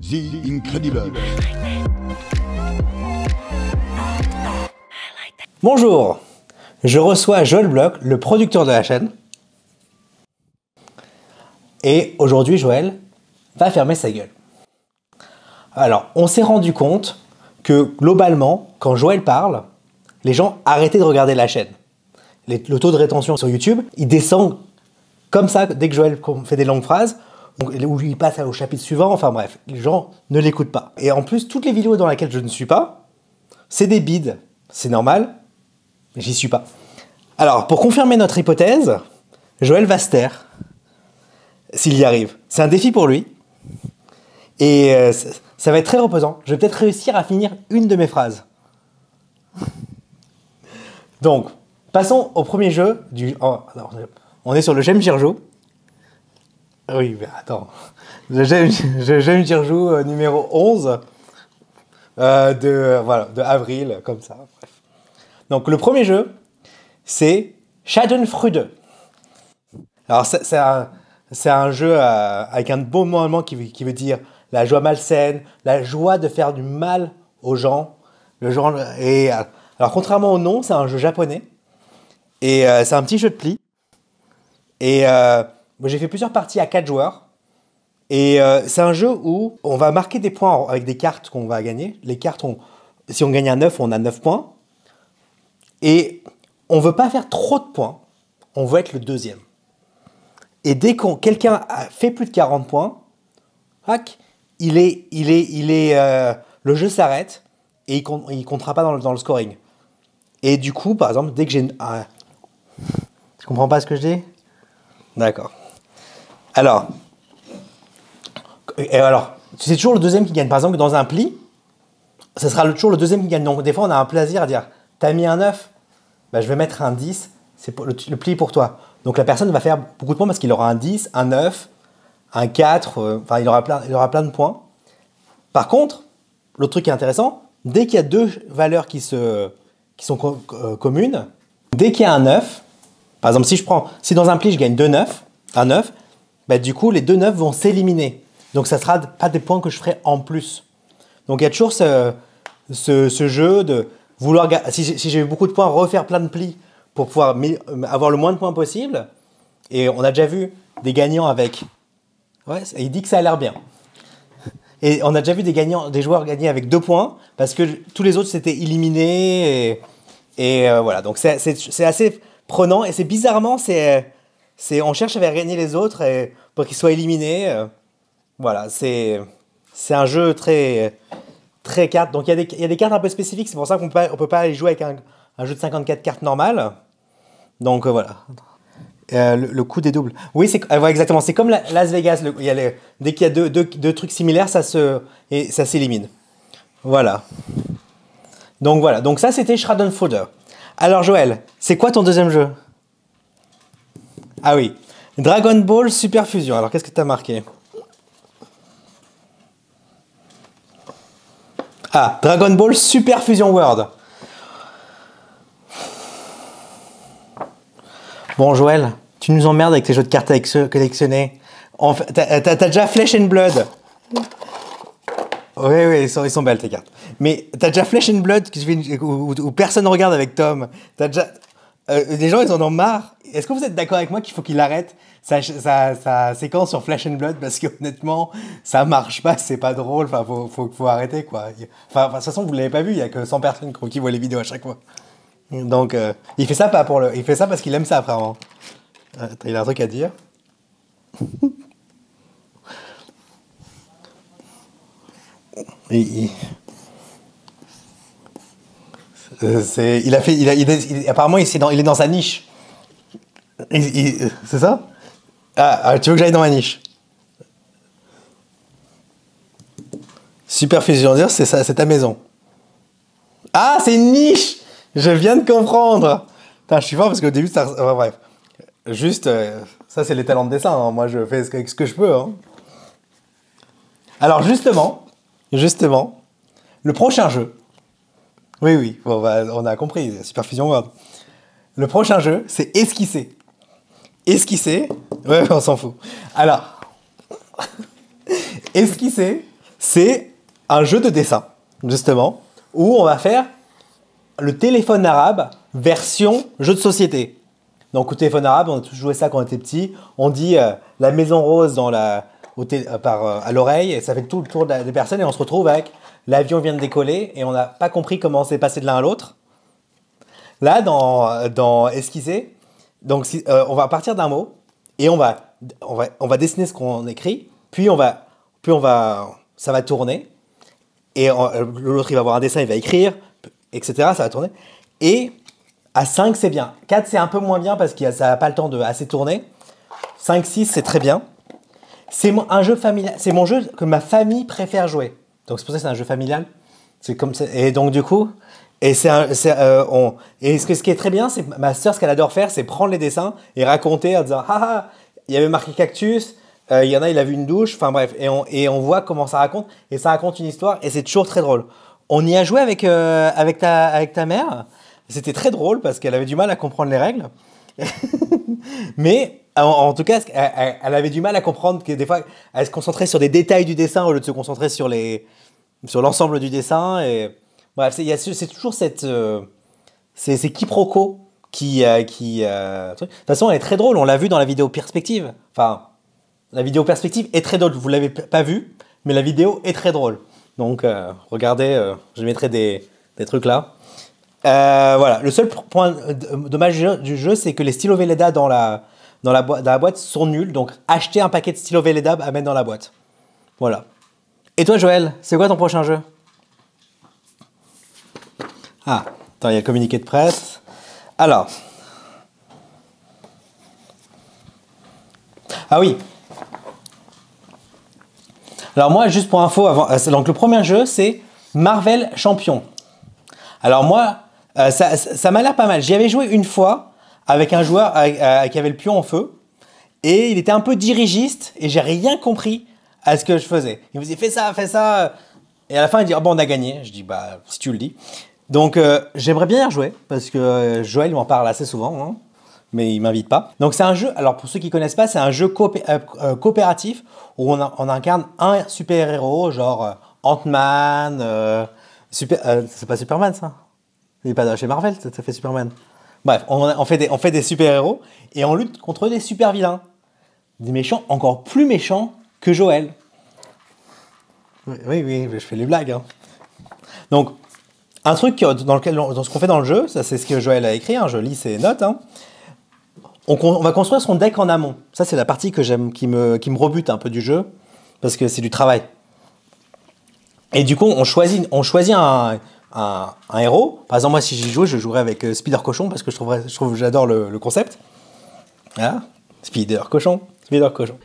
The Incredible. Bonjour, je reçois Joël Bloch, le producteur de la chaîne. Et aujourd'hui, Joël va fermer sa gueule. Alors, on s'est rendu compte que globalement, quand Joël parle, les gens arrêtaient de regarder la chaîne. Le taux de rétention sur YouTube, il descend comme ça dès que Joël fait des longues phrases, où il passe au chapitre suivant, enfin bref, les gens ne l'écoutent pas. Et en plus, toutes les vidéos dans lesquelles je ne suis pas, c'est des bides. C'est normal, mais j'y suis pas. Alors, pour confirmer notre hypothèse, Joël va se taire, s'il y arrive. C'est un défi pour lui, et ça va être très reposant. Je vais peut-être réussir à finir une de mes phrases. Donc, passons au premier jeu du... Oh, alors, on est sur le J'aime Jirjou. Oui, mais attends. Le J'aime Jirjou numéro 11 de avril, comme ça. Bref. Donc, le premier jeu, c'est Schadenfreude. Alors, c'est un jeu avec un beau mot allemand qui veut dire la joie malsaine, la joie de faire du mal aux gens. Alors, contrairement au nom, c'est un jeu japonais. Et c'est un petit jeu de pli. Et moi, j'ai fait plusieurs parties à 4 joueurs. Et c'est un jeu où on va marquer des points avec des cartes qu'on va gagner. Les cartes, si on gagne un 9, on a 9 points. Et on ne veut pas faire trop de points. On veut être le deuxième. Et dès que quelqu'un fait plus de 40 points, le jeu s'arrête et il ne comptera pas dans le scoring. Et du coup, par exemple, dès que j'ai... Tu comprends pas ce que je dis ? D'accord. Alors, c'est toujours le deuxième qui gagne. Par exemple, dans un pli, ce sera toujours le deuxième qui gagne. Donc, des fois, on a un plaisir à dire, t'as mis un 9, bah, je vais mettre un 10, c'est le pli pour toi. Donc, la personne va faire beaucoup de points parce qu'il aura un 10, un 9, un 4, il aura plein de points. Par contre, l'autre truc qui est intéressant, dès qu'il y a deux valeurs qui sont communes, dès qu'il y a un 9, par exemple, si dans un pli, je gagne un 9, bah, du coup, les deux 9 vont s'éliminer. Donc, ça ne sera pas des points que je ferai en plus. Donc, il y a toujours ce jeu de vouloir, si j'ai eu beaucoup de points, refaire plein de plis pour pouvoir avoir le moins de points possible. Et on a déjà vu des gagnants avec... Ouais, il dit que ça a l'air bien. Et on a déjà vu des joueurs gagner avec 2 points parce que tous les autres s'étaient éliminés. Et voilà, donc c'est assez... prenant et c'est bizarrement on cherche à faire gagner les autres pour qu'ils soient éliminés. Voilà, c'est un jeu très carte. Donc il y a des cartes un peu spécifiques, c'est pour ça qu'on peut pas aller jouer avec un jeu de 54 cartes normal. Donc voilà. Le coup des doubles. Oui, ouais, exactement. C'est comme Las Vegas. Dès qu'il y a deux trucs similaires, ça s'élimine. Voilà. Donc voilà. Donc ça, c'était Schadenfreude. Alors Joël, c'est quoi ton deuxième jeu ? Ah oui, Dragon Ball Super Fusion. Alors qu'est-ce que tu as marqué ? Ah, Dragon Ball Super Fusion World. Bon Joël, tu nous emmerdes avec tes jeux de cartes collectionnés. T'as déjà Flesh and Blood. Oui, ils sont belles tes cartes. Mais t'as déjà Flesh and Blood où personne ne regarde avec Tom. T'as déjà... les gens, ils en ont marre. Est-ce que vous êtes d'accord avec moi qu'il faut qu'il arrête sa séquence sur Flesh and Blood parce que honnêtement, ça marche pas, c'est pas drôle. Enfin, faut arrêter quoi. Enfin, de toute façon, vous l'avez pas vu, il y a que 100 personnes qui voient les vidéos à chaque fois. Donc, il fait ça il fait ça parce qu'il aime ça apparemment. Il a un truc à dire. Apparemment, il est dans sa niche. C'est ça ? Tu veux que j'aille dans ma niche ? Super Fusion, c'est ça, c'est ta maison. Ah, c'est une niche ! Je viens de comprendre. Putain, je suis fort parce qu'au début, bref. Juste, ça, c'est les talents de dessin. Hein. Moi, je fais ce que je peux. Hein. Alors, justement, le prochain jeu. Oui, bon, on a compris, Super Fusion World. Le prochain jeu, c'est esquisser. Esquisser, ouais, on s'en fout. Alors, esquisser, C'est un jeu de dessin, justement, où on va faire le téléphone arabe version jeu de société. Donc, au téléphone arabe, on a tous joué ça quand on était petit. On dit la maison rose à l'oreille, et ça fait tout le tour des personnes, et on se retrouve avec l'avion vient de décoller, et on n'a pas compris comment c'est passé de l'un à l'autre. Là, dans Esquisser, donc, on va partir d'un mot, et on va dessiner ce qu'on écrit, puis ça va tourner, et l'autre, il va avoir un dessin, il va écrire, etc., ça va tourner. Et à 5, c'est bien. 4, c'est un peu moins bien parce que ça n'a pas le temps de assez tourner. 5, 6, c'est très bien. C'est un jeu familial. C'est mon jeu que ma famille préfère jouer. Donc, c'est pour ça que c'est un jeu familial. C'est comme ça. Et donc, du coup, et ce qui est très bien, c'est ma sœur, ce qu'elle adore faire, c'est prendre les dessins et raconter en disant ah, il y avait marqué cactus, il y en a, il a vu une douche, enfin bref. Et on voit comment ça raconte. Et ça raconte une histoire et c'est toujours très drôle. On y a joué avec ta mère. C'était très drôle parce qu'elle avait du mal à comprendre les règles. Mais en tout cas, elle avait du mal à comprendre que des fois, elle se concentrait sur des détails du dessin au lieu de se concentrer sur l'ensemble du dessin. Et bref, c'est toujours ces quiproquos de toute façon, elle est très drôle. On l'a vu dans la vidéo perspective. Enfin, la vidéo perspective est très drôle. Vous l'avez pas vue, mais la vidéo est très drôle. Donc, regardez, je mettrai des trucs là. Voilà, le seul point dommage du jeu, c'est que les stylos Velleda dans la boîte sont nuls. Donc, achetez un paquet de stylos Velleda à mettre dans la boîte. Voilà. Et toi, Joël, c'est quoi ton prochain jeu? Ah, attends, il y a le communiqué de presse. Alors. Ah oui. Alors moi, juste pour info, donc le premier jeu, c'est Marvel Champion. Alors moi, ça m'a l'air pas mal. J'y avais joué une fois avec un joueur qui avait le pion en feu. Et il était un peu dirigiste et j'ai rien compris à ce que je faisais. Il me disait fais ça. Et à la fin, il dit bon, on a gagné. Je dis bah, si tu le dis. Donc j'aimerais bien y rejouer parce que Joël m'en parle assez souvent. Hein, mais il m'invite pas. Donc c'est un jeu, alors pour ceux qui connaissent pas, c'est un jeu coopératif où on incarne un super-héros, genre Ant-Man, c'est pas Superman ça? Il est pas chez Marvel, ça fait Superman. Bref, on fait des super-héros et on lutte contre des super-vilains. Des méchants encore plus méchants que Joël. Oui, je fais les blagues. Hein. Donc, un truc dans ce qu'on fait dans le jeu, ça c'est ce que Joël a écrit, hein, je lis ses notes. Hein. On va construire son deck en amont. Ça, c'est la partie que j'aime, qui me rebute un peu du jeu, parce que c'est du travail. Et du coup, on choisit un héros. Par exemple, moi, si j'y jouais, je jouerais avec Spider Cochon, parce que j'adore le concept. Voilà. Spider Cochon.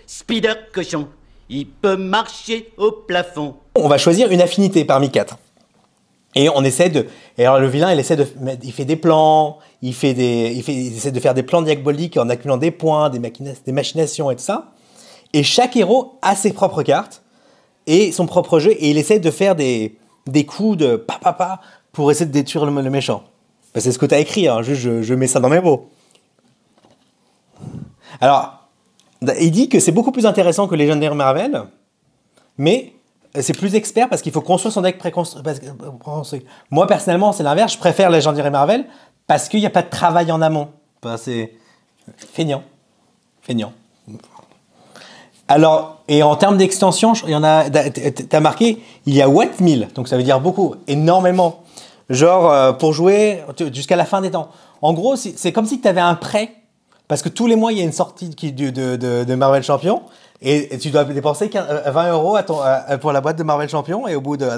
Spider Cochon, il peut marcher au plafond. On va choisir une affinité parmi 4. Et on essaie et alors le vilain, il fait des plans, il essaie de faire des plans diaboliques en accumulant des points, des machinations et tout ça. Et chaque héros a ses propres cartes et son propre jeu, et il essaie de faire des coups de pa pour essayer de détruire le méchant. Ben, c'est ce que tu as écrit, hein, je mets ça dans mes mots. Alors, il dit que c'est beaucoup plus intéressant que les Légendaires Marvel, mais c'est plus expert parce qu'il faut construire son deck préconstruit. Moi, personnellement, c'est l'inverse. Je préfère Légendaires Marvel parce qu'il n'y a pas de travail en amont. Enfin, c'est feignant. Alors, et en termes d'extension, il y en a. T'as marqué, il y a What 1000, donc ça veut dire beaucoup, énormément. Genre, pour jouer jusqu'à la fin des temps. En gros, c'est comme si tu avais un prêt, parce que tous les mois, il y a une sortie de Marvel Champion. Et tu dois dépenser 20 euros pour la boîte de Marvel Champion, et au bout d'un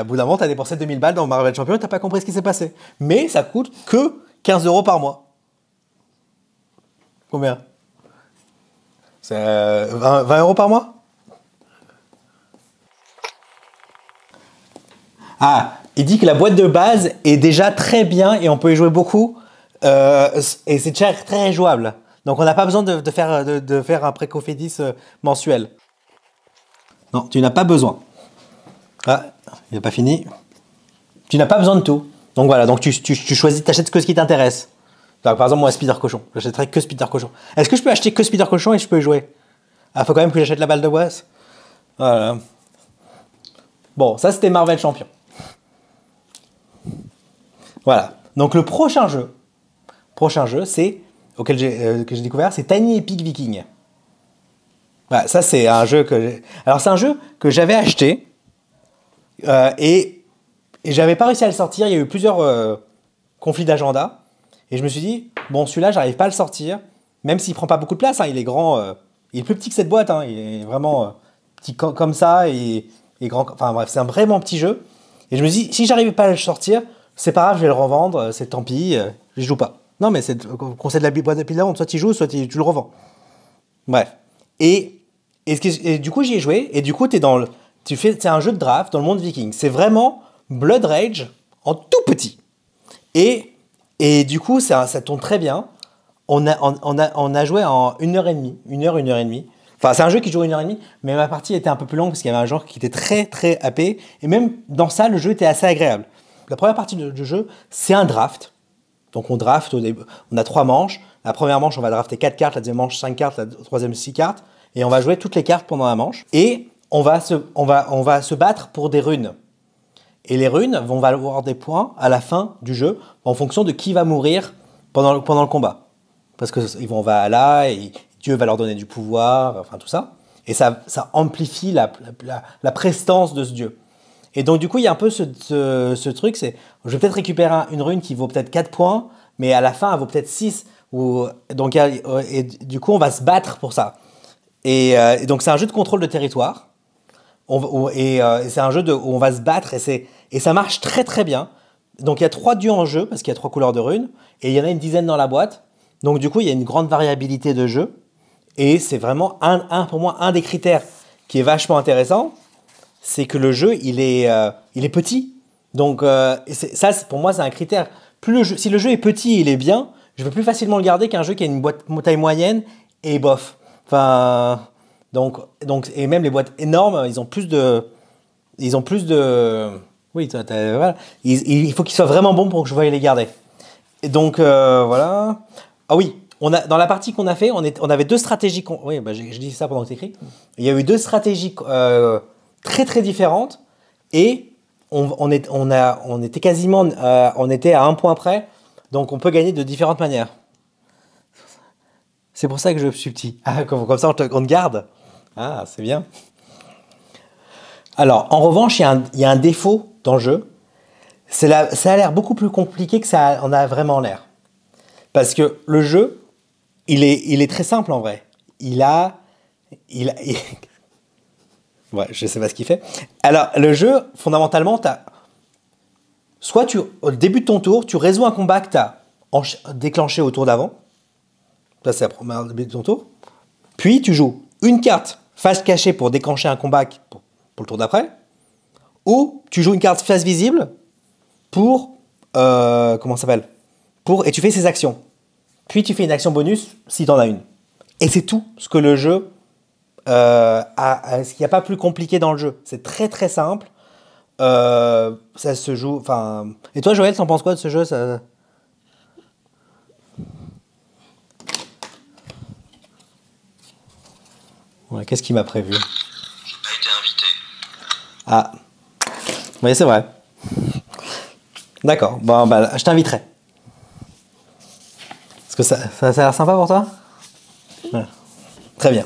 moment, tu as dépensé 2000 balles dans Marvel Champion et tu n'as pas compris ce qui s'est passé. Mais ça coûte que 15 euros par mois. Combien? C'est 20 euros par mois? Ah, il dit que la boîte de base est déjà très bien et on peut y jouer beaucoup. Et c'est déjà très jouable. Donc on n'a pas besoin de faire un précofidis mensuel. Non, tu n'as pas besoin. Ah, il n'est pas fini. Tu n'as pas besoin de tout. Donc voilà, donc tu choisis, tu achètes que ce qui t'intéresse. Donc, par exemple, moi, Spider Cochon. J'achèterai que Spider Cochon. Est-ce que je peux acheter que Spider Cochon et je peux y jouer? Ah, faut quand même que j'achète la balle de boisse. Voilà. Bon, ça c'était Marvel Champion. Voilà. Donc le prochain jeu, c'est auquel que j'ai découvert, c'est Tiny Epic Viking. Voilà, ça c'est un jeu alors c'est un jeu que j'avais acheté et j'avais pas réussi à le sortir. Il y a eu plusieurs conflits d'agenda et je me suis dit bon, celui-là j'arrive pas à le sortir, même s'il prend pas beaucoup de place. Hein, il est grand, il est plus petit que cette boîte. Hein, il est vraiment petit comme ça et grand. Enfin bref, c'est un vraiment petit jeu. Et je me dis si j'arrivais pas à le sortir, c'est pas grave, je vais le revendre. C'est tant pis, je joue pas. Non mais c'est le concept de la boîte de pile d'avant, soit tu joues, soit tu le revends. Bref. Et du coup, j'y ai joué. Et du coup, c'est un jeu de draft dans le monde viking. C'est vraiment Blood Rage en tout petit. Et du coup, ça tourne très bien. On a joué en 1h30. 1h30. Enfin, c'est un jeu qui dure 1h30, mais ma partie était un peu plus longue parce qu'il y avait un genre qui était très, très happé. Et même dans ça, le jeu était assez agréable. La première partie du jeu, c'est un draft. Donc, on draft au début. On a 3 manches. La première manche, on va drafter 4 cartes. La deuxième manche, 5 cartes. La troisième, 6 cartes. Et on va jouer toutes les cartes pendant la manche. Et on va se battre pour des runes. Et les runes vont valoir des points à la fin du jeu en fonction de qui va mourir pendant le combat. Parce qu'ils vont Valhalla et Dieu va leur donner du pouvoir, enfin tout ça. Et ça amplifie la prestance de ce dieu. Et donc du coup, il y a un peu ce truc, c'est je vais peut-être récupérer une rune qui vaut peut-être 4 points, mais à la fin, elle vaut peut-être 6. Et du coup, on va se battre pour ça. Et donc c'est un jeu de contrôle de territoire. Et c'est un jeu où on va se battre et ça marche très très bien. Donc il y a 3 dieux en jeu parce qu'il y a 3 couleurs de runes et il y en a une dizaine dans la boîte. Donc du coup il y a une grande variabilité de jeu et c'est vraiment pour moi un des critères qui est vachement intéressant, c'est que le jeu il est petit. Donc ça pour moi c'est un critère. Si le jeu est petit, il est bien. Je vais plus facilement le garder qu'un jeu qui a une boîte taille moyenne et bof. Enfin, donc, et même les boîtes énormes, ils ont plus de, oui, voilà. Il faut qu'ils soient vraiment bons pour que je veuille les garder. Et donc, voilà. Ah oui, dans la partie qu'on a fait, on avait 2 stratégies, oui, bah, je dis ça pendant que tu écris. Il y a eu 2 stratégies très très différentes et on était quasiment, on était à 1 point près, donc on peut gagner de différentes manières. C'est pour ça que je suis petit. Ah, comme ça, on te garde. Ah, c'est bien. Alors, en revanche, il y a un défaut dans le jeu. Ça a l'air beaucoup plus compliqué que ça en a vraiment l'air. Parce que le jeu, il est très simple en vrai. Ouais, je sais pas ce qu'il fait. Alors, le jeu, fondamentalement, soit au début de ton tour, tu résous un combat que tu as déclenché au tour d'avant. Ça, c'est la première début de ton tour. Puis, tu joues une carte face cachée pour déclencher un combat pour le tour d'après. Ou tu joues une carte face visible pour... comment ça s'appelle ? Et tu fais ses actions. Puis, tu fais une action bonus si tu en as une. Et c'est tout ce que le jeu... il n'y a pas plus compliqué dans le jeu. C'est très, très simple. Ça se joue... Enfin... Et toi, Joël, t'en penses quoi de ce jeu ? Ouais, qu'est-ce qu'il m'a prévu ? J'ai pas été invité. Ah, oui, c'est vrai. D'accord, bon, bah, je t'inviterai. Est-ce que ça a l'air sympa pour toi ? Ouais. Très bien.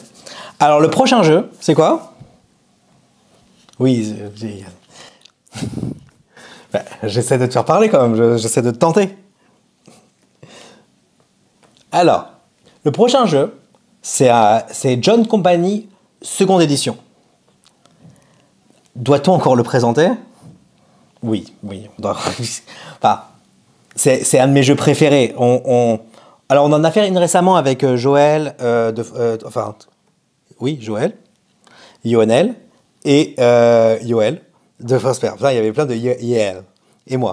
Alors, le prochain jeu, c'est quoi ? Oui, bah, j'essaie de te faire parler quand même, j'essaie de te tenter. Alors, le prochain jeu, c'est John Company, seconde édition. Doit-on encore le présenter ? Oui. Enfin, c'est un de mes jeux préférés. Alors, on en a fait une récemment avec Joël, Joël, Yoanel et Yoel de Fosper. Il y avait plein de Yel et moi.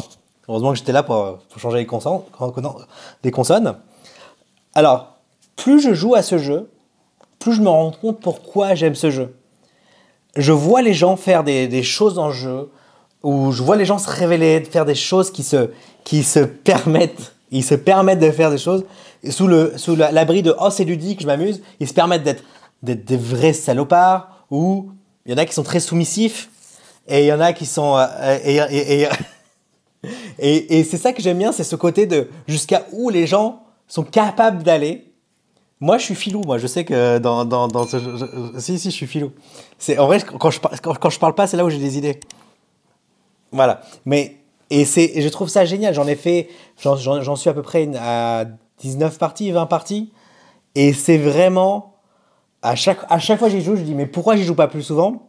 Heureusement que j'étais là pour changer les consonnes. Alors, plus je joue à ce jeu, plus je me rends compte pourquoi j'aime ce jeu. Je vois les gens faire des choses dans le jeu, ou je vois les gens se révéler, faire des choses qui se permettent de faire des choses, et sous l'abri de « oh, c'est ludique, je m'amuse », ils se permettent d'être des vrais salopards, ou il y en a qui sont très soumissifs, Et il y en a qui sont... et c'est ça que j'aime bien, c'est ce côté de jusqu'à où les gens sont capables d'aller. Moi, je suis filou. Moi, je sais que dans ce... Si, je suis filou. En vrai, quand je parle pas, c'est là où j'ai des idées. Voilà. Mais... Et je trouve ça génial. J'en suis à peu près à 19 parties, 20 parties. Et c'est vraiment... À chaque fois que j'y joue, je dis, mais pourquoi j'y joue pas plus souvent?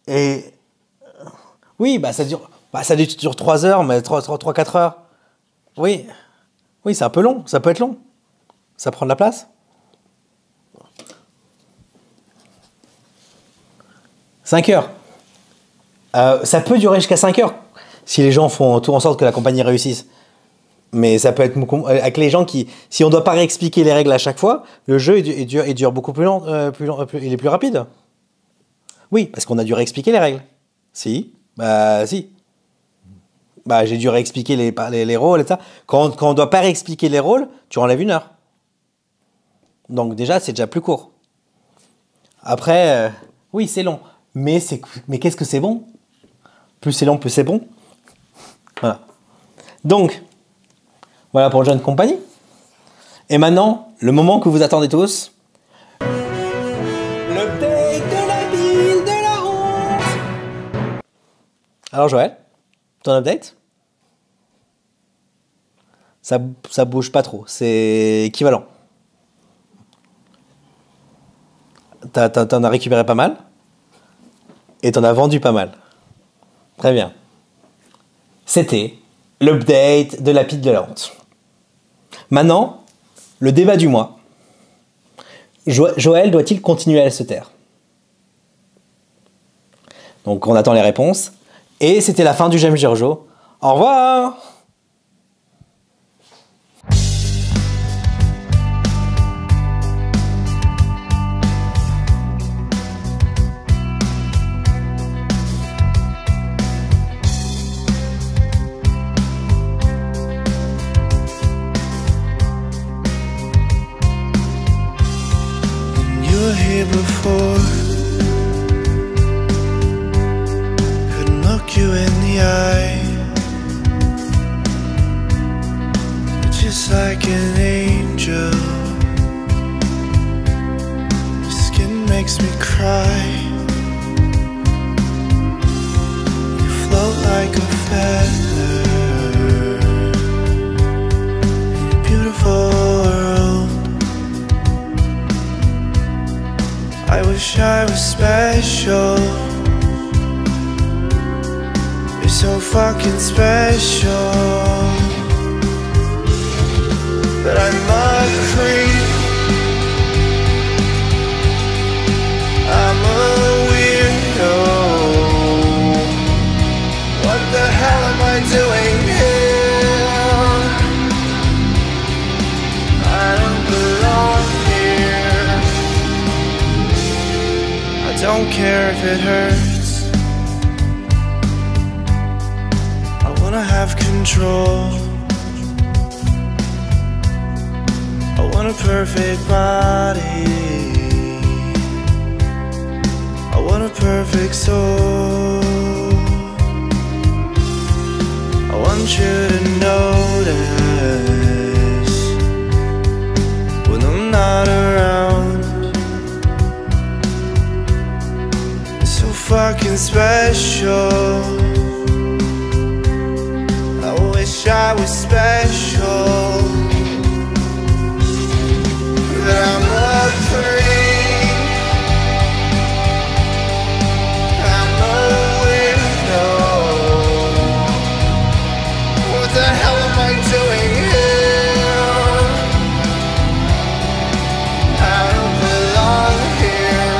Et... Oui, ça dure 3 heures, mais 3-4 heures. Oui, c'est un peu long. Ça peut être long. Ça prend de la place. 5 heures. Ça peut durer jusqu'à 5 heures. Si les gens font tout en sorte que la compagnie réussisse. Mais ça peut être avec les gens qui... Si on ne doit pas réexpliquer les règles à chaque fois, le jeu il dure beaucoup plus long, il est plus rapide. Oui, parce qu'on a dû réexpliquer les règles. Si. Si. J'ai dû réexpliquer les rôles et ça. Quand on ne doit pas réexpliquer les rôles, tu enlèves 1 heure. Donc déjà, c'est déjà plus court. Après, oui, c'est long. Mais qu'est-ce que c'est bon? Plus c'est long, plus c'est bon. Voilà. Donc, voilà pour Jeune Compagnie. Et maintenant, le moment que vous attendez tous. L'update de la ville de la honte. Alors Joël, ton update? Ça bouge pas trop, c'est équivalent. T'en as récupéré pas mal. Et t'en as vendu pas mal. Très bien. C'était l'update de la pile de la honte. Maintenant, le débat du mois. Joël doit-il continuer à se taire? Donc on attend les réponses. Et c'était la fin du J'aime Giorgio. Au revoir! Before couldn't look you in the eye, just like an angel. Your skin makes me cry. You float like a feather in a beautiful world. I wish I was special. You're so fucking special. But I'm a creep. I'm a weirdo. What the hell am I doing here? I don't belong here. I don't care if it hurts. I wanna have control. I want a perfect body. I want a perfect soul. I want you to notice when I'm not around. It's so fucking special. I wish I was special. But I'm a freak. I'm a weirdo. What the hell am I doing here? I don't belong here.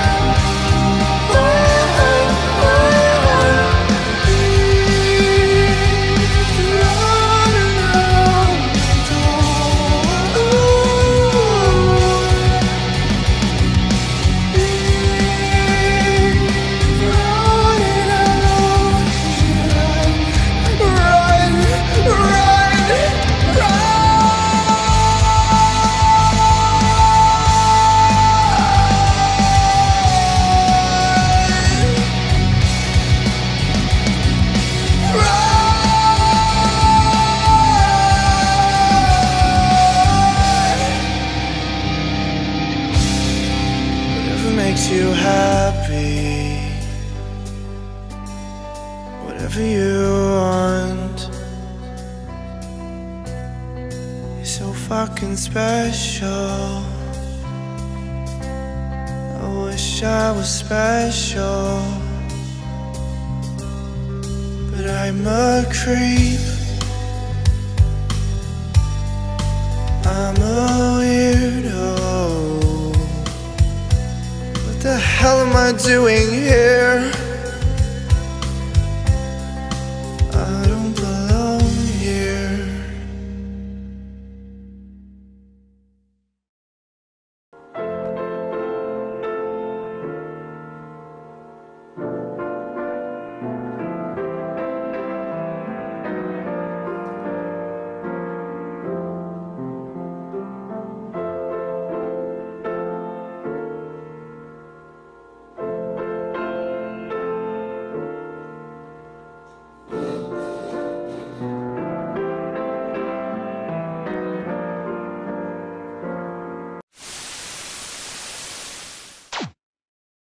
whatever you want. You're so fucking special. I wish I was special, but I'm a creep. I'm a weirdo. What the hell am I doing here?